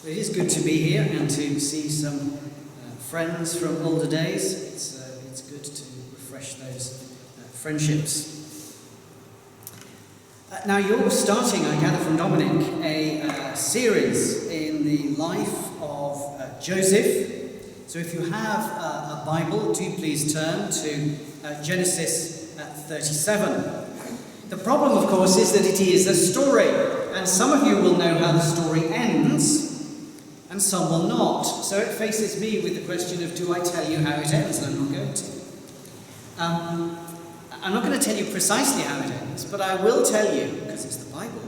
It is good to be here and to see some friends from older days. It's good to refresh those friendships. Now you're starting, I gather from Dominic, a series in the life of Joseph. So if you have a Bible, do please turn to Genesis 37. The problem, of course, is that it is a story, and some of you will know how the story ends, and some will not. So it faces me with the question of, do I tell you how it ends? And I'm not going to. I'm not going to tell you precisely how it ends, but I will tell you, because it's the Bible,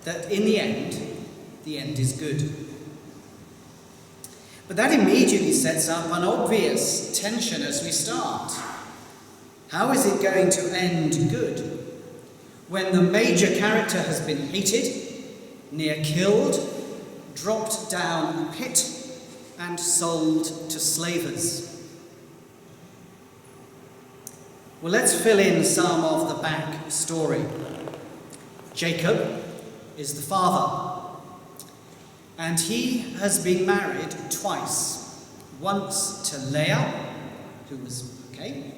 that in the end is good. But that immediately sets up an obvious tension as we start. How is it going to end good when the major character has been hated, near killed, dropped down a pit, and sold to slavers? Well, let's fill in some of the back story. Jacob is the father, and he has been married twice. Once to Leah, who was okay,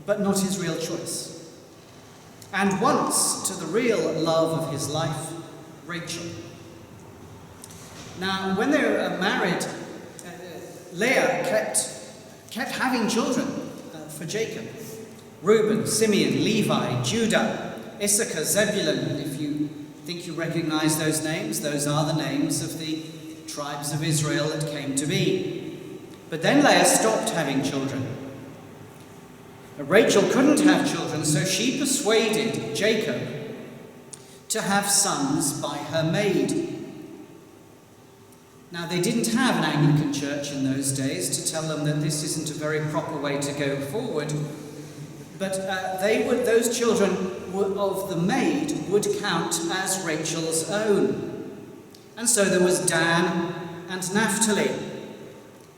but not his real choice. And once to the real love of his life, Rachel. Now, when they were married, Leah kept having children for Jacob. Reuben, Simeon, Levi, Judah, Issachar, Zebulun. And if you think you recognize those names, those are the names of the tribes of Israel that came to be. But then Leah stopped having children. Rachel couldn't have children, so she persuaded Jacob to have sons by her maid. Now, they didn't have an Anglican church in those days to tell them that this isn't a very proper way to go forward, but those children of the maid would count as Rachel's own. And so there was Dan and Naphtali.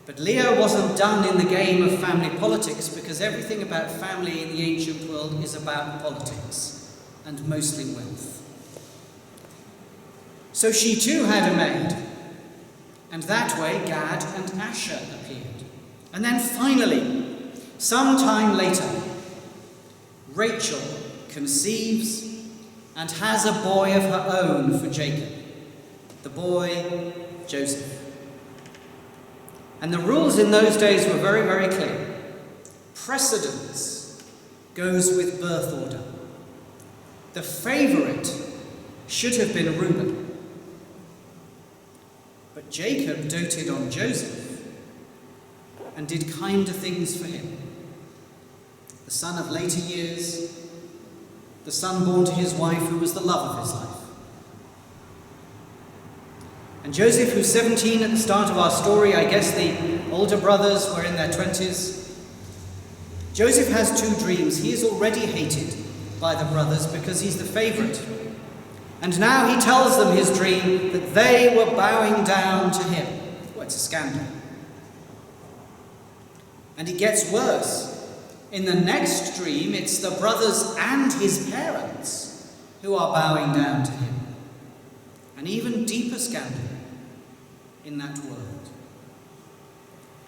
But Leah wasn't done in the game of family politics, because everything about family in the ancient world is about politics, and mostly wealth. So she too had a maid, and that way Gad and Asher appeared. And then finally, some time later, Rachel conceives and has a boy of her own for Jacob, the boy Joseph. And the rules in those days were very, very clear. Precedence goes with birth order. The favourite should have been Reuben. But Jacob doted on Joseph and did kinder things for him. The son of later years, the son born to his wife who was the love of his life. And Joseph, who's 17 at the start of our story, I guess the older brothers were in their 20s. Joseph has two dreams. He is already hated by the brothers because he's the favourite. And now he tells them his dream that they were bowing down to him. Well, it's a scandal. And it gets worse. In the next dream, it's the brothers and his parents who are bowing down to him. An even deeper scandal in that world.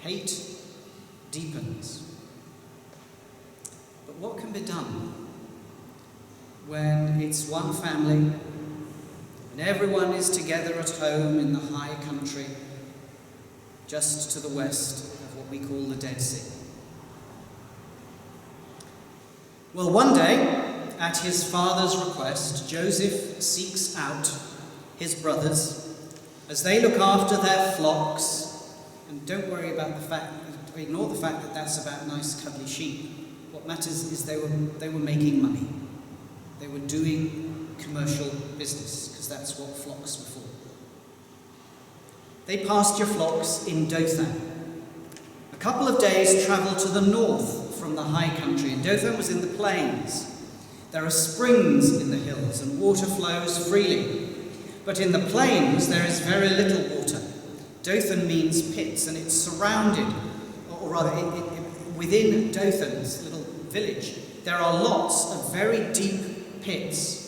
Hate deepens. But what can be done when it's one family and everyone is together at home in the high country just to the west of what we call the Dead Sea? Well, one day, at his father's request, Joseph seeks out his brothers as they look after their flocks. And don't worry about ignore the fact that that's about nice cuddly sheep. What matters is they were making money. They were doing commercial business, because that's what flocks were for. They pasture flocks in Dothan. A couple of days' travel to the north from the high country, and Dothan was in the plains. There are springs in the hills, and water flows freely. But in the plains, there is very little water. Dothan means pits, and it's surrounded, or rather, within Dothan's little village, there are lots of very deep pits.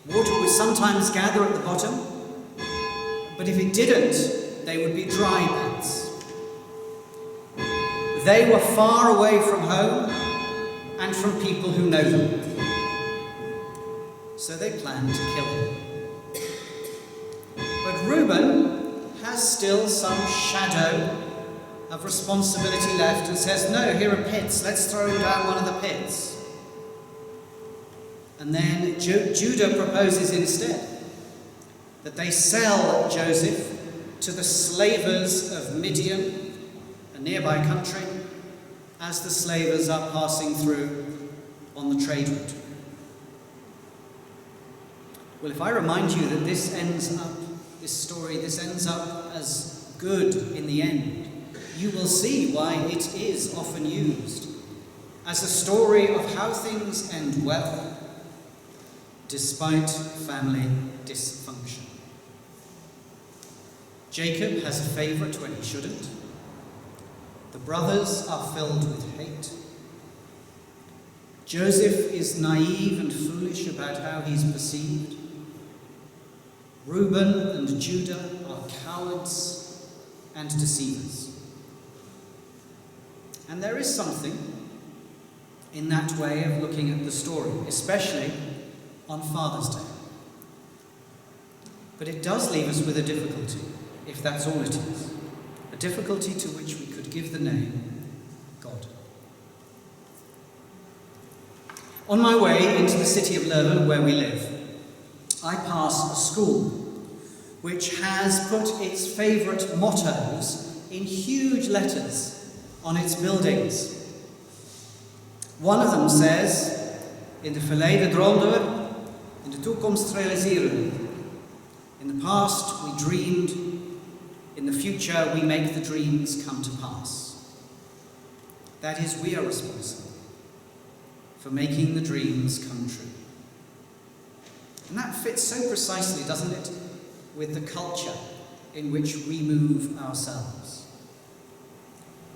Water would sometimes gather at the bottom, But if it didn't, they would be dry pits. They were far away from home and from people who know them. So they planned to kill him. But Reuben has still some shadow of responsibility left and says, no, here are pits, let's throw him down one of the pits. And then Judah proposes instead that they sell Joseph to the slavers of Midian, a nearby country, as the slavers are passing through on the trade route. Well, if I remind you that this ends up as good in the end, you will see why it is often used as a story of how things end well, despite family dysfunction. Jacob has a favourite when he shouldn't. The brothers are filled with hate. Joseph is naive and foolish about how he's perceived. Reuben and Judah are cowards and deceivers. And there is something in that way of looking at the story, especially on Father's Day. But it does leave us with a difficulty, if that's all it is. A difficulty to which we could give the name God. On my way into the city of Leuven, where we live, I pass a school which has put its favourite mottos in huge letters on its buildings. One of them says, in the verleden droomden we, in de toekomst realiseren we. In the past we dreamed, in the future we make the dreams come to pass. That is, we are responsible for making the dreams come true. And that fits so precisely, doesn't it, with the culture in which we move ourselves.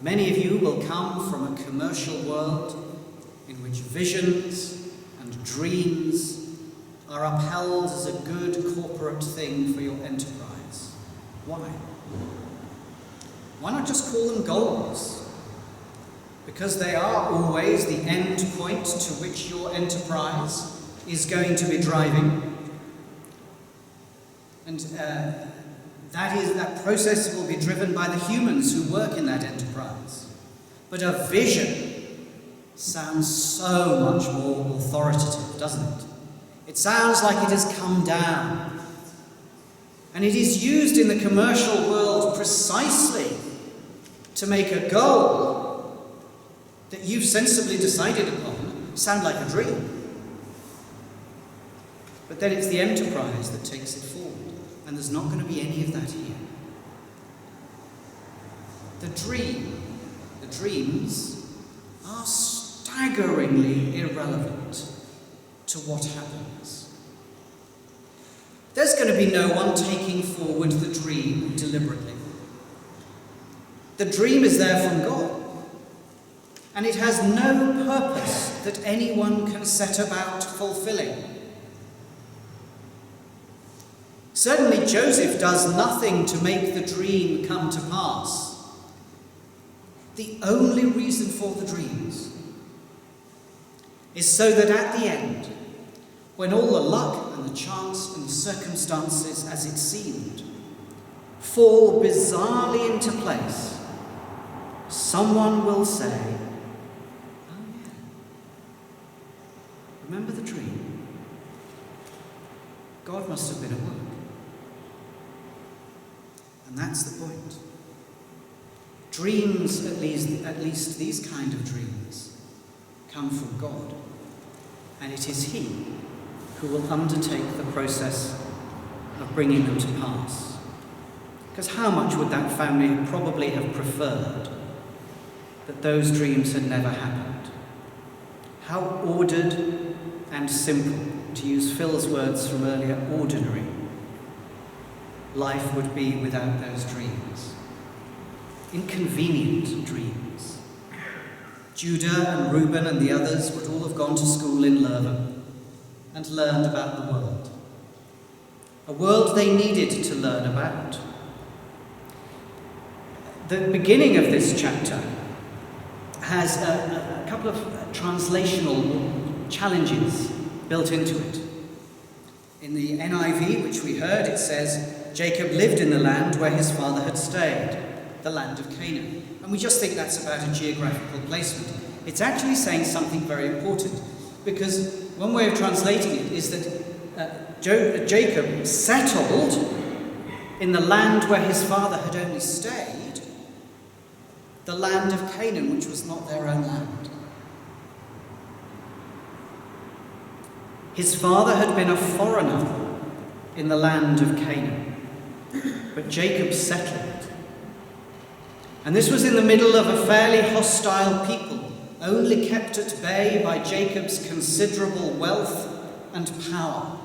Many of you will come from a commercial world in which visions and dreams are upheld as a good corporate thing for your enterprise. Why? Why not just call them goals? Because they are always the end point to which your enterprise is going to be driving. And that process will be driven by the humans who work in that enterprise. But a vision sounds so much more authoritative, doesn't it? It sounds like it has come down. And it is used in the commercial world precisely to make a goal that you've sensibly decided upon sound like a dream. But then it's the enterprise that takes it forward. And there's not going to be any of that here. The dreams are staggeringly irrelevant to what happens. There's going to be no one taking forward the dream deliberately. The dream is there from God, and it has no purpose that anyone can set about fulfilling. Certainly Joseph does nothing to make the dream come to pass. The only reason for the dreams is so that at the end, when all the luck and the chance and the circumstances, as it seemed, fall bizarrely into place, someone will say, "Oh yeah, remember the dream? God must have been at work." And that's the point. Dreams, at least these kind of dreams, come from God. And it is He who will undertake the process of bringing them to pass. Because how much would that family probably have preferred that those dreams had never happened? How ordered and simple, to use Phil's words from earlier, ordinary life would be without those dreams. Inconvenient dreams. Judah and Reuben and the others would all have gone to school in Leuven and learned about the world. a world they needed to learn about. The beginning of this chapter has a couple of translational challenges built into it. In the NIV, which we heard, it says, Jacob lived in the land where his father had stayed, the land of Canaan. And we just think that's about a geographical placement. It's actually saying something very important, because one way of translating it is that Jacob settled in the land where his father had only stayed, the land of Canaan, which was not their own land. His father had been a foreigner in the land of Canaan, but Jacob settled. And this was in the middle of a fairly hostile people, only kept at bay by Jacob's considerable wealth and power.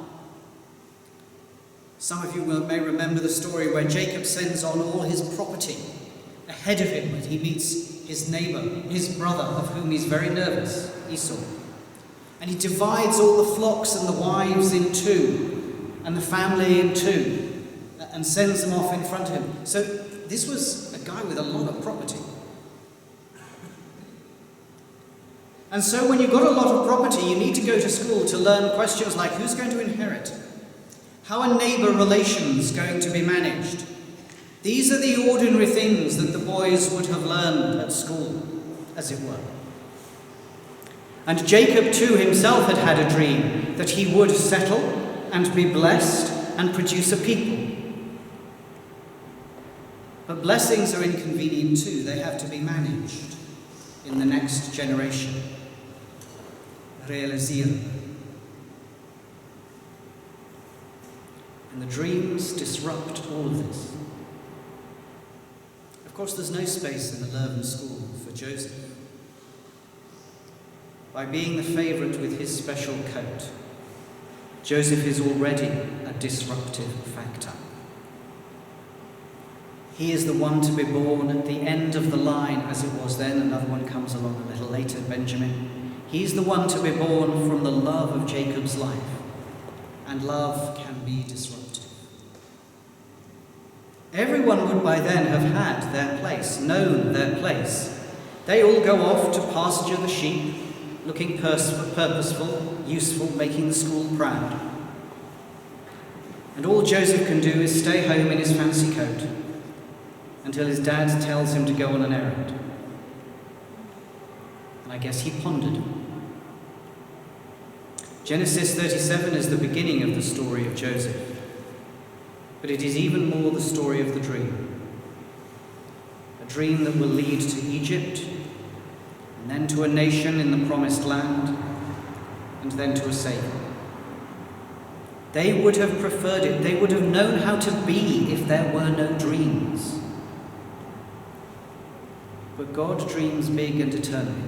Some of you may remember the story where Jacob sends on all his property ahead of him when he meets his neighbour, his brother, of whom he's very nervous, Esau. And he divides all the flocks and the wives in two, and the family in two, and sends them off in front of him. So this was a guy with a lot of property. And so when you've got a lot of property, you need to go to school to learn questions like who's going to inherit? How are neighbour relations going to be managed? These are the ordinary things that the boys would have learned at school, as it were. And Jacob too himself had had a dream that he would settle and be blessed and produce a people. But blessings are inconvenient too. They have to be managed in the next generation. Realiseren. And the dreams disrupt all of this. Of course, there's no space in the Leuven school for Joseph. By being the favourite with his special coat, Joseph is already a disruptive factor. He is the one to be born at the end of the line, as it was then. Another one comes along a little later, Benjamin. He's the one to be born from the love of Jacob's life. And love can be disruptive. Everyone would by then have had their place, known their place. They all go off to pasture the sheep, looking purposeful, useful, making the school proud. And all Joseph can do is stay home in his fancy coat until his dad tells him to go on an errand. And I guess he pondered. Genesis 37 is the beginning of the story of Joseph. But it is even more the story of the dream. A dream that will lead to Egypt, and then to a nation in the promised land, and then to a Saviour. They would have preferred it. They would have known how to be if there were no dreams. But God dreams big and eternally.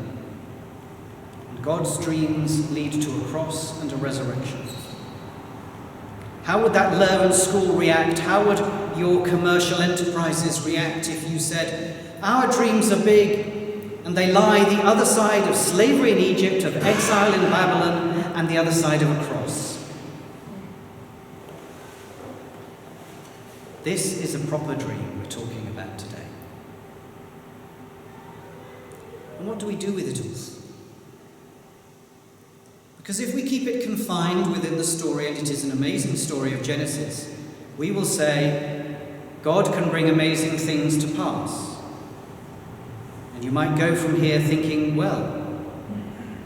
And God's dreams lead to a cross and a resurrection. How would that Leuven school react? How would your commercial enterprises react if you said, our dreams are big and they lie the other side of slavery in Egypt, of exile in Babylon, and the other side of a cross? This is a proper dream we're talking about today. And what do we do with it all? Because if we keep it confined within the story, and it is an amazing story of Genesis, we will say, God can bring amazing things to pass. And you might go from here thinking, well,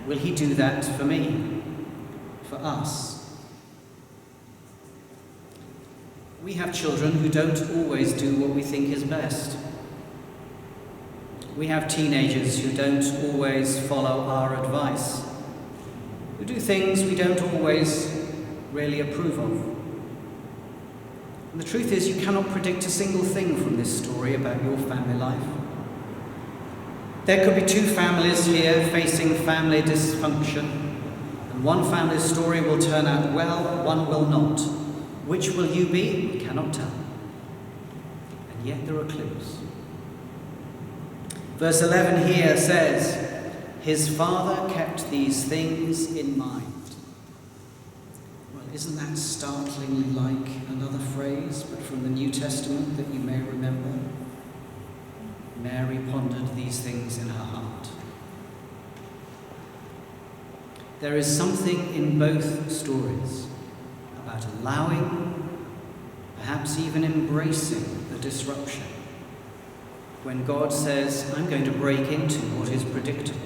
will he do that for me? For us? We have children who don't always do what we think is best. We have teenagers who don't always follow our advice, who do things we don't always really approve of. And the truth is, you cannot predict a single thing from this story about your family life. There could be two families here facing family dysfunction, and one family's story will turn out well, one will not. Which will you be? We cannot tell. And yet there are clues. Verse 11 here says, his father kept these things in mind. Well, isn't that startlingly like another phrase, but from the New Testament that you may remember? Mary pondered these things in her heart. There is something in both stories about allowing, perhaps even embracing the disruption. When God says, I'm going to break into what is predictable.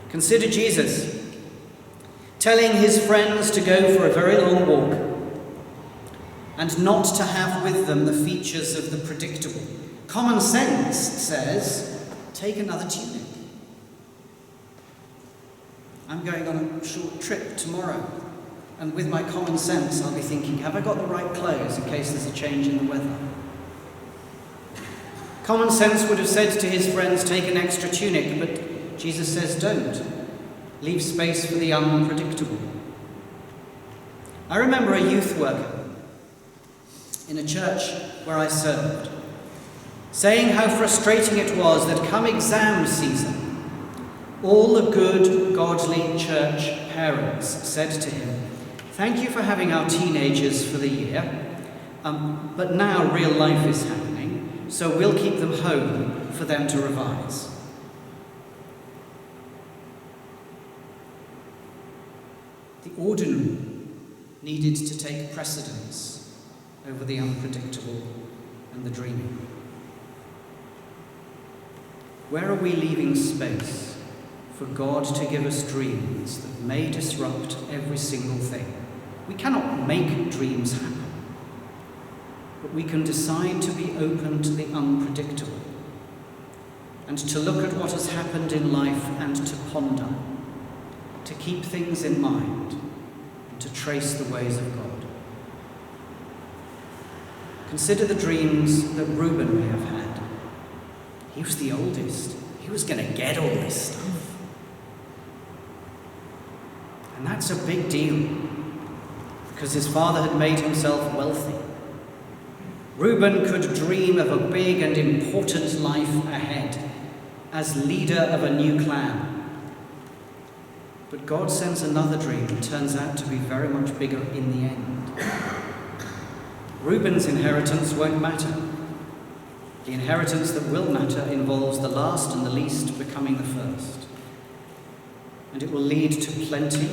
Consider Jesus telling his friends to go for a very long walk and not to have with them the features of the predictable. Common sense says, take another tunic. I'm going on a short trip tomorrow, and with my common sense I'll be thinking, have I got the right clothes in case there's a change in the weather? Common sense would have said to his friends, take an extra tunic, but Jesus says, don't. Leave space for the unpredictable. I remember a youth worker in a church where I served, saying how frustrating it was that come exam season, all the good, godly church parents said to him, thank you for having our teenagers for the year, but now real life is happening, so we'll keep them home for them to revise. The ordinary needed to take precedence over the unpredictable and the dreaming. Where are we leaving space for God to give us dreams that may disrupt every single thing? We cannot make dreams happen, but we can decide to be open to the unpredictable and to look at what has happened in life and to ponder, to keep things in mind and to trace the ways of God. Consider the dreams that Reuben may have had. He was the oldest. He was going to get all this stuff. And that's a big deal, because his father had made himself wealthy. Reuben could dream of a big and important life ahead as leader of a new clan. But God sends another dream that turns out to be very much bigger in the end. Reuben's inheritance won't matter. The inheritance that will matter involves the last and the least becoming the first. And it will lead to plenty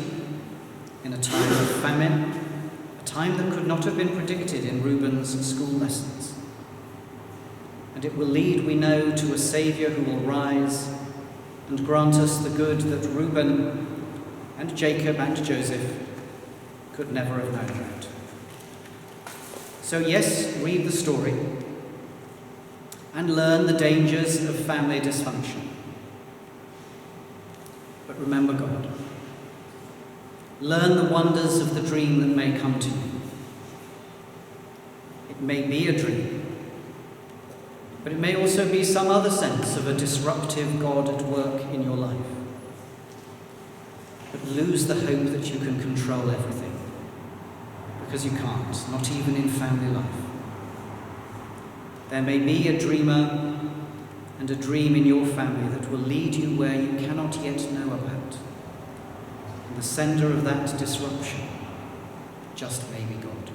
in a time of famine, a time that could not have been predicted in Reuben's school lessons. And it will lead, we know, to a Saviour who will rise and grant us the good that Reuben and Jacob and Joseph could never have known about. So yes, read the story and learn the dangers of family dysfunction. But remember God. Learn the wonders of the dream that may come to you. It may be a dream, but it may also be some other sense of a disruptive God at work in your life. But lose the hope that you can control everything, because you can't, not even in family life. There may be a dreamer and a dream in your family that will lead you where you cannot yet know about. And the sender of that disruption just may be God.